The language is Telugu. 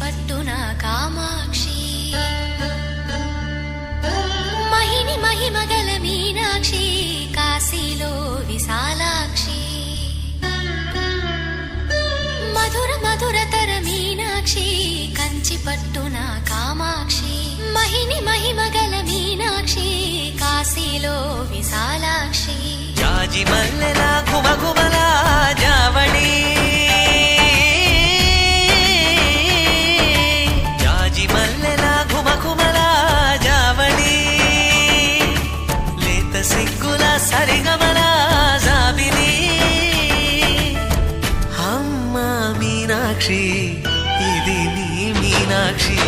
పట్టున కామాక్షి మహిని మహిమగల మీనాక్షి కాశీలో విశాలాక్షి మధుర మధురతర మీనాక్షి కంచి పట్టున కామాక్షి మహిని మహిమగల మీనాక్షి కాశీలో విశాలాక్షి జాజి మల్లెల ఘుమఘుమల జావళి జాజి మల్లెల ఘుమఘుమల జావళి లేత సిగ్గుల సరిగమల జాబిలి అమ్మ మీనాక్షి ఇది నీ మీనాక్షి